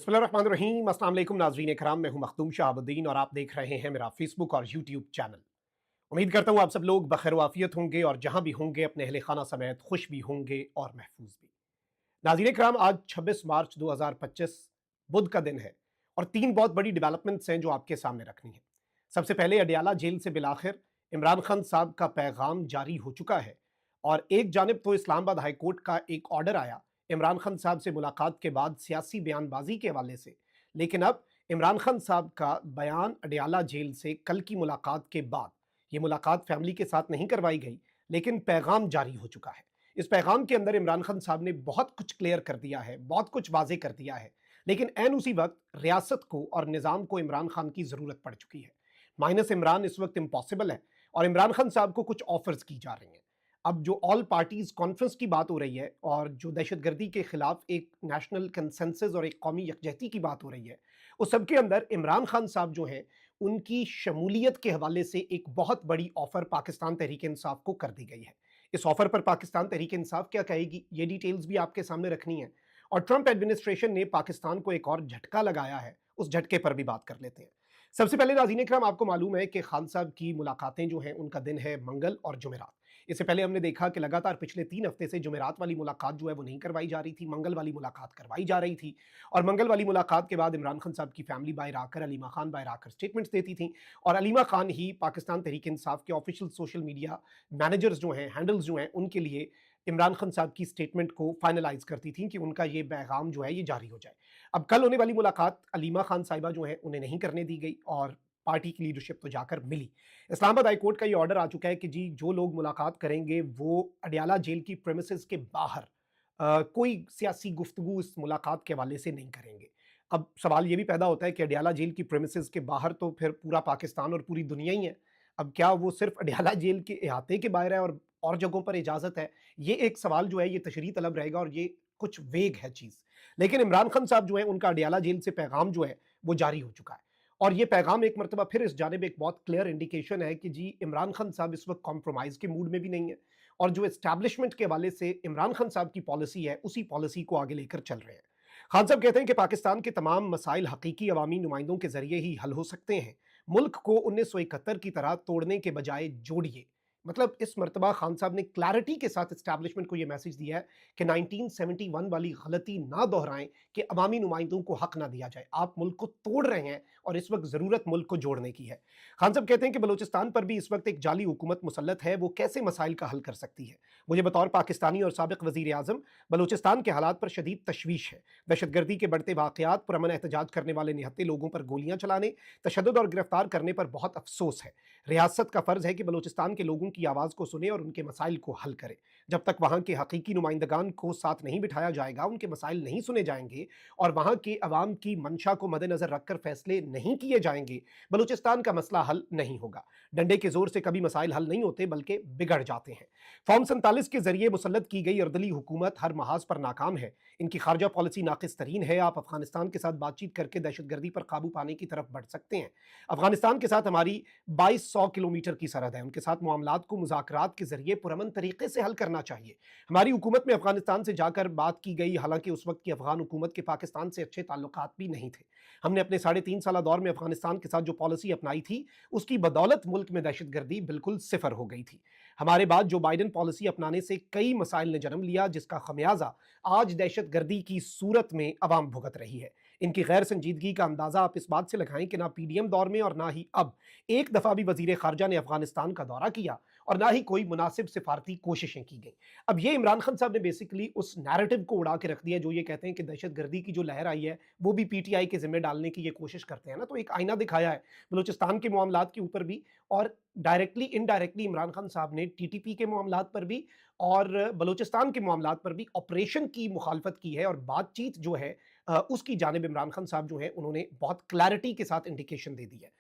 बिस्मिल्लाहिर्रहमानिर्रहीम। अस्सलाम वालेकुम नाज़रीन इकराम, मैं हूं मखदूम शहाबुद्दीन और आप देख रहे हैं मेरा फेसबुक और यूट्यूब चैनल। उम्मीद करता हूं आप सब लोग बखैर वाफियत होंगे और जहां भी होंगे अपने अहले खाना समेत खुश भी होंगे और महफूज भी। नाज़रीन इकराम, आज 26 मार्च 2025 बुध का दिन है और तीन बहुत बड़ी डेवलपमेंट्स हैं जो आपके सामने रखनी है। सबसे पहले अडियाला जेल से बिलाखिर इमरान खान साहब का पैगाम जारी हो चुका है और एक जानिब तो इस्लामाबाद हाई कोर्ट का एक ऑर्डर आया इमरान खान साहब से मुलाकात के बाद सियासी बयानबाजी के हवाले से, लेकिन अब इमरान खान साहब का बयान अडियाला जेल से कल की मुलाकात के बाद, ये मुलाकात फैमिली के साथ नहीं करवाई गई लेकिन पैगाम जारी हो चुका है। इस पैगाम के अंदर इमरान खान साहब ने बहुत कुछ क्लियर कर दिया है, बहुत कुछ वाजे कर दिया है, लेकिन एन उसी वक्त रियासत को और निज़ाम को इमरान खान की ज़रूरत पड़ चुकी है। माइनस इमरान इस वक्त इम्पॉसिबल है और इमरान खान साहब को कुछ ऑफर्स की जा रही हैं। अब जो ऑल पार्टीज कॉन्फ्रेंस की बात हो रही है और जो दहशतगर्दी के खिलाफ एक नेशनल कंसेंसस और एक कौमी यकजहती की बात हो रही है, उस सब के अंदर इमरान खान साहब जो हैं उनकी शमूलियत के हवाले से एक बहुत बड़ी ऑफर पाकिस्तान तहरीक इंसाफ को कर दी गई है। इस ऑफर पर पाकिस्तान तहरीक इंसाफ क्या कहेगी, ये डिटेल्स भी आपके सामने रखनी है। और ट्रंप एडमिनिस्ट्रेशन ने पाकिस्तान को एक और झटका लगाया है, उस झटके पर भी बात कर लेते हैं। सबसे पहले नाज़रीन इकराम, आपको मालूम है कि खान साहब की मुलाकातें जो हैं उनका दिन है मंगल और जुमेरात। इससे पहले हमने देखा कि लगातार पिछले 3 हफ्ते से जुमेरात वाली मुलाकात जो है वो नहीं करवाई जा रही थी, मंगल वाली मुलाकात करवाई जा रही थी। और मंगल वाली मुलाकात के बाद इमरान खान साहब की फैमिली बाहर आकर, अलीमा खान बाहर आकर स्टेटमेंट्स देती थी और अलीमा खान ही पाकिस्तान तहरीक इंसाफ के ऑफिशियल सोशल मीडिया मैनेजर्स जो हैं, हैंडल्स जो हैं, उनके लिए इमरान खान साहब की स्टेटमेंट को फाइनलाइज करती थी कि उनका ये पैगाम जो है ये जारी हो जाए। अब कल होने वाली मुलाकात अलीमा खान साहिबा जो है उन्हें नहीं करने दी गई और पार्टी की लीडरशिप तो जाकर मिली। इस्लामाबाद हाई कोर्ट का ये ऑर्डर आ चुका है कि जी जो लोग मुलाकात करेंगे वो अडियाला जेल की प्रेमिसेस के बाहर कोई सियासी गुफ्तगू इस मुलाकात के हवाले से नहीं करेंगे। अब सवाल ये भी पैदा होता है कि अडियाला जेल की प्रेमिसेस के बाहर तो फिर पूरा पाकिस्तान और पूरी दुनिया ही है। अब क्या वो सिर्फ अडियाला जेल के अहाते के बाहर है और जगहों पर इजाज़त है? ये एक सवाल जो है ये तशरीह तलब रहेगा और ये कुछ वेग है चीज़। लेकिन इमरान खान साहब जो है उनका अडियाला जेल से पैगाम जो है वो जारी हो चुका है। और ये पैगाम एक मरतबा फिर इस जानिब एक बहुत क्लियर इंडिकेशन है कि जी इमरान खान साहब इस वक्त कॉम्प्रोमाइज़ के मूड में भी नहीं है और जो एस्टैब्लिशमेंट के हवाले से इमरान खान साहब की पॉलिसी है उसी पॉलिसी को आगे लेकर चल रहे हैं। खान साहब कहते हैं कि पाकिस्तान के तमाम मसाइल हकीकी अवामी नुमाइंदों के जरिए ही हल हो सकते हैं। मुल्क को 1971 की तरह तोड़ने के बजाय जोड़िए। मतलब इस मरतबा खान साहब ने क्लैरिटी के साथ एस्टैब्लिशमेंट को यह मैसेज दिया है कि 1971 वाली गलती ना दोहराएं कि अवामी नुमाइंदों को हक ना दिया जाए। आप मुल्क को तोड़ रहे हैं और इस वक्त ज़रूरत मुल्क को जोड़ने की है। खान साहब कहते हैं कि बलूचिस्तान पर भी इस वक्त एक जाली हुकूमत मुसल्लत है, वो कैसे मसाइल का हल कर सकती है। मुझे बतौर पाकिस्तानी और साबिक वज़ीर आज़म बलूचिस्तान के हालात पर शदीद तशवीश है। दहशतगर्दी के बढ़ते वाक़यात, पुरअमन एहतजाज करने वाले निहत्थे लोगों पर गोलियां चलाने, तशद्दुद और गिरफ्तार करने पर बहुत अफसोस है। रियासत का फ़र्ज़ है कि बलूचिस्तान के लोगों की आवाज़ को सुने और उनके मसाइल को हल करे। जब तक वहाँ के हकीकी नुमाइंदगान को साथ नहीं बिठाया जाएगा, उनके मसाइल नहीं सुने जाएंगे और वहाँ के अवाम की मंशा को मद्देनज़र रखकर फैसले नहीं किए जाएंगे, बलूचिस्तान का मसला हल नहीं होगा। डंडे के जोर से कभी मसाइल हल नहीं होते बल्कि बिगड़ जाते हैं। फॉर्म 47 के जरिए मुसल्लत की गई अर्दली हुकूमत हर महाज पर नाकाम है। इनकी खारजा पॉलिसी नाकिस तरीन है। आप अफगानिस्तान के साथ बातचीत करके दहशतगर्दी पर काबू पाने की तरफ बढ़ सकते हैं। अफगानिस्तान के साथ हमारी 2200 किलोमीटर की सरहद है। उनके साथ मामलात को मुज़ाकरात के जरिए पुरअमन तरीके से हल करना चाहिए। हमारी हुकूमत में अफगानिस्तान से जाकर बात की गई, हालांकि उस वक्त की अफगान हुकूमत के पाकिस्तान से अच्छे ताल्लुकात भी नहीं थे। हमने अपने 3.5 साल दौर में अफगानिस्तान के साथ जो पॉलिसी अपनाई थी उसकी बदौलत मुल्क में दहशतगर्दी बिल्कुल सिफर हो गई थी। हमारे बाद जो बाइडन पॉलिसी अपनाने से कई मसाइल ने जन्म लिया, जिसका खमियाजा आज दहशतगर्दी की सूरत में अवाम भुगत रही है। इनकी गैर संजीदगी का अंदाजा आप इस बात से लगाएं कि ना पीडीएम दौर में और ना ही अब एक दफा भी वजीर खारजा ने अफगानिस्तान का दौरा किया और ना ही कोई मुनासिब सिफारती कोशिशें की गई। अब ये इमरान खान साहब ने बेसिकली उस नैरेटिव को उड़ा के रख दिया जो ये कहते हैं कि दहशतगर्दी की जो लहर आई है वो भी पीटीआई के जिम्मे डालने की ये कोशिश करते हैं ना, तो एक आईना दिखाया है बलूचिस्तान के मामलात के ऊपर भी और डायरेक्टली इनडायरेक्टली इमरान खान साहब ने टीटीपी के मामलात पर भी और बलूचिस्तान के मामलात पर भी ऑपरेशन की मुखालफत की है और बातचीत जो है उसकी जानिब इमरान खान साहब जो है उन्होंने बहुत क्लैरिटी के साथ इंडिकेशन दे दी है।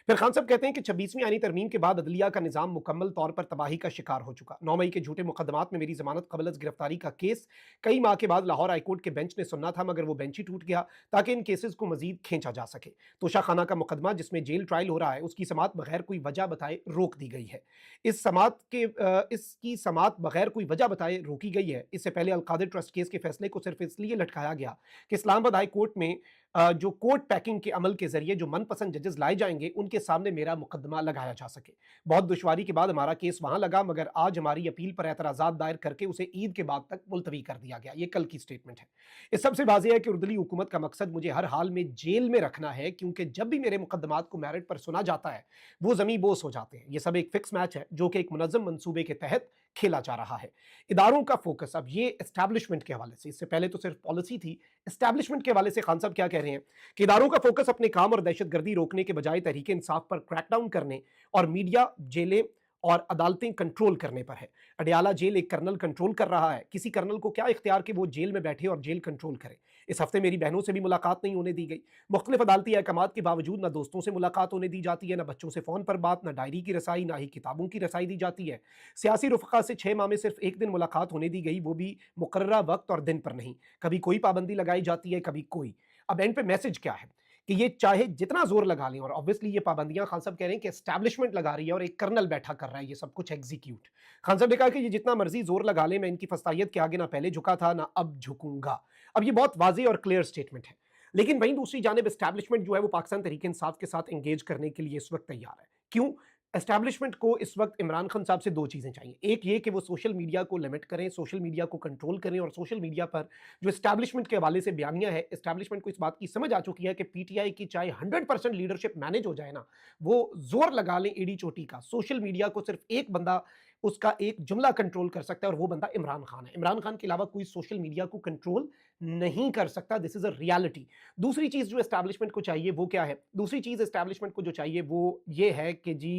फिर खान साहब कहते हैं कि 26वीं आईनी तरमीम के बाद अदलिया का निज़ाम मुकम्मल तौर पर तबाही का शिकार हो चुका। 9 मई के झूठे मुकदमात में मेरी जमानत कबल अज़ गिरफ्तारी का केस कई माह के बाद लाहौर हाईकोर्ट के बेंच ने सुनना था, मगर वो बेंच ही टूट गया ताकि इन केसेस को मजीद खींचा जा सके। तोशा खाना का मुकदमा जिसमें जेल ट्रायल हो रहा है उसकी समात बगैर कोई वजह बताए रोक दी गई है। इसकी समात बगैर कोई वजह बताए रोकी गई है। इससे पहले अलकादिर ट्रस्ट केस के फैसले को सिर्फ इसलिए लटकाया गया कि इस्लामाबाद हाई कोर्ट में जो कोर्ट पैकिंग के अमल के ज़रिए जो मनपसंद जजेस लाए जाएँगे, उनके सामने मेरा मुकदमा लगाया जा सके। बहुत दुश्वारी के बाद हमारा केस वहाँ लगा, मगर आज हमारी अपील पर एतराज़ात दायर करके उसे ईद के बाद तक मुलतवी कर दिया गया। ये कल की स्टेटमेंट है। इस सबसे वाज़ेह है कि उर्दुली हुकूमत का मकसद मुझे हर हाल में जेल में रखना है, क्योंकि जब भी मेरे मुकदमात को मेरिट पर सुना जाता है, वो ज़मीं बोस हो जाते हैं। ये सब एक फिक्स मैच है, जो कि एक मुनज़्ज़म मंसूबे के तहत खेला जा रहा है। इदारों का फोकस अब ये एस्टैब्लिशमेंट के हवाले से, इससे पहले तो सिर्फ पॉलिसी थी, एस्टैब्लिशमेंट के हवाले से खान साहब क्या कह रहे हैं कि इदारों का फोकस अपने काम और दहशतगर्दी रोकने के बजाय तहरीक इंसाफ पर क्रैकडाउन करने और मीडिया, जेलें और अदालतें कंट्रोल करने पर है। अडयाला जेल एक कर्नल कंट्रोल कर रहा है। किसी कर्नल को क्या इख्तियार कि वो जेल में बैठे और जेल कंट्रोल करे। इस हफ्ते मेरी बहनों से भी मुलाकात नहीं होने दी गई। मुख्तलिफ अदालती अहकामात के बावजूद न दोस्तों से मुलाकात होने दी जाती है, न बच्चों से फ़ोन पर बात, न डायरी की रसाई, ना ही किताबों की रसाई दी जाती है। सियासी रुफ़क़ा से 6 माह में सिर्फ एक दिन मुलाकात होने दी गई, वो भी मुकर्ररा वक्त और दिन पर नहीं। कभी कोई पाबंदी लगाई जाती है, कभी कोई। अब एंड पे मैसेज क्या है कि ये चाहे जितना जोर लगा लें, और ऑब्वियसली ये पाबंदियां खान साहब कह रहे हैं कि एस्टैब्लिशमेंट लगा रही है और एक कर्नल बैठा कर रहा है ये सब कुछ एग्जीक्यूट। खान साहब ने कहा कि ये जितना मर्जी जोर लगा ले, मैं इनकी फस्तायत के आगे ना पहले झुका था ना अब झुकूंगा। अब ये बहुत वाज़ेह और क्लियर स्टेटमेंट है। लेकिन वहीं दूसरी जानिब एस्टैब्लिशमेंट जो है वो पाकिस्तान तहरीक इंसाफ के साथ एंगेज करने के लिए इस वक्त तैयार है। क्यों? एस्टैब्लिशमेंट को इस वक्त इमरान खान साहब से दो चीज़ें चाहिए। एक ये कि वो सोशल मीडिया को लिमिट करें, सोशल मीडिया को कंट्रोल करें, और सोशल मीडिया पर जो एस्टैब्लिशमेंट के हवाले से बयानियां है, एस्टैब्लिशमेंट को इस बात की समझ आ चुकी है कि पीटीआई की चाहे 100% लीडरशिप मैनेज हो जाए ना, वो जोर लगा लें एडी चोटी का, सोशल मीडिया को सिर्फ एक बंदा, उसका एक जुमला कंट्रोल कर सकता है, और वो बंदा इमरान खान है। इमरान खान के अलावा कोई सोशल मीडिया को कंट्रोल नहीं कर सकता। This is a reality. दूसरी चीज जो एस्टैब्लिशमेंट को चाहिए वो क्या है? दूसरी चीज एस्टैब्लिशमेंट को जो चाहिए वो ये है कि जी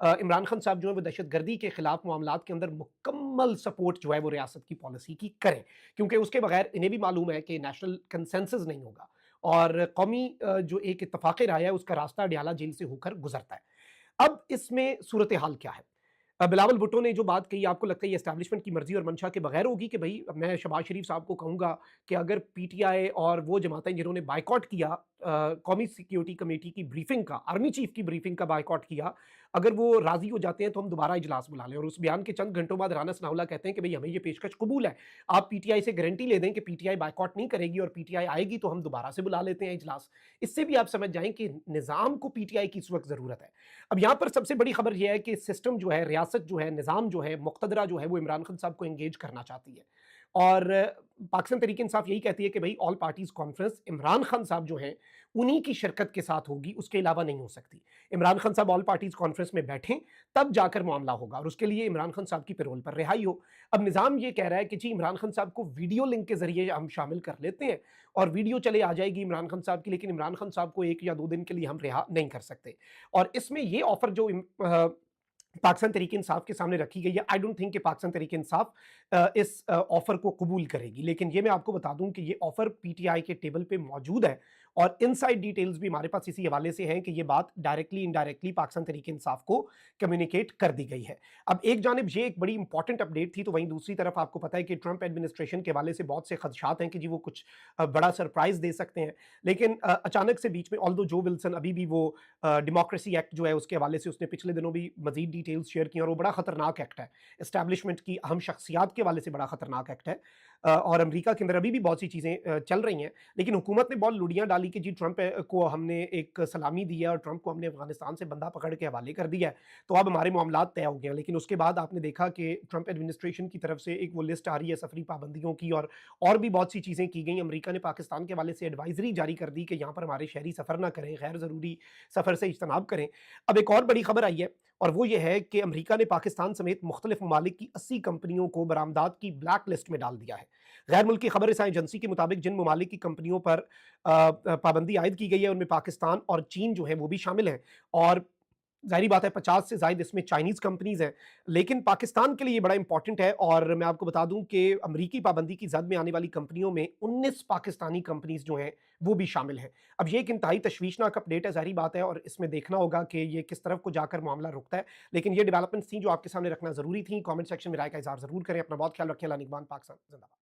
इमरान खान साहब जो है वो दहशतगर्दी के खिलाफ मामलात के अंदर मुकम्मल सपोर्ट जो है वो रियासत की पॉलिसी की करें, क्योंकि उसके बगैर इन्हें भी मालूम है कि नेशनल कंसेंसस नहीं होगा, और कौमी जो एक इत्तफाक़ राय है उसका रास्ता अडयाला जेल से होकर गुजरता है। अब इसमें सूरत हाल क्या है? बिलावल भुट्टो ने जो बात कही, आपको लगता है ये एस्टैब्लिशमेंट की मर्जी और मंशा के बगैर होगी कि भाई मैं शहबाज शरीफ साहब को कहूँगा कि अगर पीटीआई और वो जमातें जिन्होंने बाइकआउट किया कौमी सिक्योरिटी कमेटी की ब्रीफिंग का, आर्मी चीफ की ब्रीफिंग का बाइकआउट किया, अगर वो राजी हो जाते हैं तो हम दोबारा इजलास बुला लें। और उस बयान के चंद घंटों बाद राना सनाउल्लाह कहते हैं कि भाई हमें ये पेशकश कबूल है, आप पीटीआई से गारंटी ले दें कि पीटीआई बाइकआउट नहीं करेगी और पीटीआई आएगी तो हम दोबारा से बुला लेते हैं इजलास। इससे भी आप समझ जाएं कि निज़ाम को पीटीआई की इस वक्त ज़रूरत है। अब यहाँ पर सबसे बड़ी खबर यह है कि सिस्टम जो है, रियासत जो है, निज़ाम जो है, मुक़्तदरा जो है, वो इमरान खान साहब को एंगेज करना चाहती है। और पाकिस्तान तहरीक इंसाफ यही कहती है कि भाई all parties conference Imran Khan साहब जो हैं उन्हीं की शिरकत के साथ होगी, उसके अलावा नहीं हो सकती। इमरान खान साहब ऑल पार्टीज कॉन्फ्रेंस में बैठें तब जाकर मामला होगा, और उसके लिए इमरान खान साहब की पैरोल पर रिहाई हो। अब निज़ाम ये कह रहा है कि जी इमरान खान साहब को वीडियो लिंक के जरिए हम शामिल कर लेते हैं और वीडियो चले आ जाएगी इमरान खान साहब की, लेकिन इमरान खान साहब को 1 या 2 दिन के लिए हम रिहा नहीं कर सकते। और इसमें ये ऑफर जो पाकिस्तान तहरीक इंसाफ के सामने रखी गई है, आई डोंट थिंक कि पाकिस्तान तहरीक इंसाफ इस ऑफर को कबूल करेगी। लेकिन ये मैं आपको बता दूं कि ये ऑफर पीटीआई के टेबल पे मौजूद है, और इनसाइड डिटेल्स भी हमारे पास इसी हवाले से हैं कि ये बात डायरेक्टली इनडायरेक्टली पाकिस्तान तहरीक इंसाफ को कम्युनिकेट कर दी गई है। अब एक जानिब ये एक बड़ी इंपॉर्टेंट अपडेट थी, तो वहीं दूसरी तरफ आपको पता है कि ट्रंप एडमिनिस्ट्रेशन के हवाले से बहुत से खदशात हैं कि जी वो कुछ बड़ा सरप्राइज दे सकते हैं। लेकिन अचानक से बीच में, ऑल्दो जो विल्सन अभी भी वो डेमोक्रेसी एक्ट जो है उसके हवाले से उसने पिछले दिनों भी मजीद डिटेल्स शेयर की, और वो बड़ा खतरनाक एक्ट है, एस्टैब्लिशमेंट की अहम शख्सियात के हवाले से बड़ा खतरनाक एक्ट है। और अमेरिका के अंदर अभी भी बहुत सी चीज़ें चल रही हैं, लेकिन हुकूमत ने बहुत लुड़ियाँ डाली कि जी ट्रंप को हमने एक सलामी दी है और ट्रंप को हमने अफगानिस्तान से बंदा पकड़ के हवाले कर दिया है, तो अब हमारे मामलात तय हो गए हैं। लेकिन उसके बाद आपने देखा कि ट्रंप एडमिनिस्ट्रेशन की तरफ से एक वो लिस्ट आ रही है सफरी पाबंदियों की, और भी बहुत सी चीज़ें की गई। अमेरिका ने पाकिस्तान के हवाले से एडवाइजरी जारी कर दी कि यहाँ पर हमारे शहरी सफ़र ना करें, गैर ज़रूरी सफ़र से इज्तनाब करें। अब एक और बड़ी खबर आई है, और वो ये है कि अमेरिका ने पाकिस्तान समेत मुख्तलिफ ममालिक की 80 कंपनियों को बरामदात की ब्लैक लिस्ट में डाल दिया है। गैर मुल्की खबर रसां एजेंसी के मुताबिक जिन ममालिक की कंपनियों पर पाबंदी आयद की गई है उनमें पाकिस्तान और चीन जो है वो भी शामिल हैं, और ज़ाहिर बात है 50 से ज़ायद इसमें चाइनीज़ कंपनीज़ हैं। लेकिन पाकिस्तान के लिए ये बड़ा इंपॉर्टेंट है, और मैं आपको बता दूं कि अमरीकी पाबंदी की जद में आने वाली कंपनियों में 19 पाकिस्तानी कंपनीज़ जो हैं वो भी शामिल हैं। अब ये एक इंतहाई तशवीशनाक अपडेट है, ज़ाहिर बात है, और इसमें देखना होगा कि ये किस तरफ को जाकर मामला रुकता है। लेकिन ये डेवलपमेंट्स थी जो आपके सामने रखना ज़रूरी थी। कॉमेंट सेक्शन में राय का इज़हार ज़रूर करें। अपना बहुत ख्याल रखें। अल्लाह निगहबान। पाकिस्तान जिंदाबाद।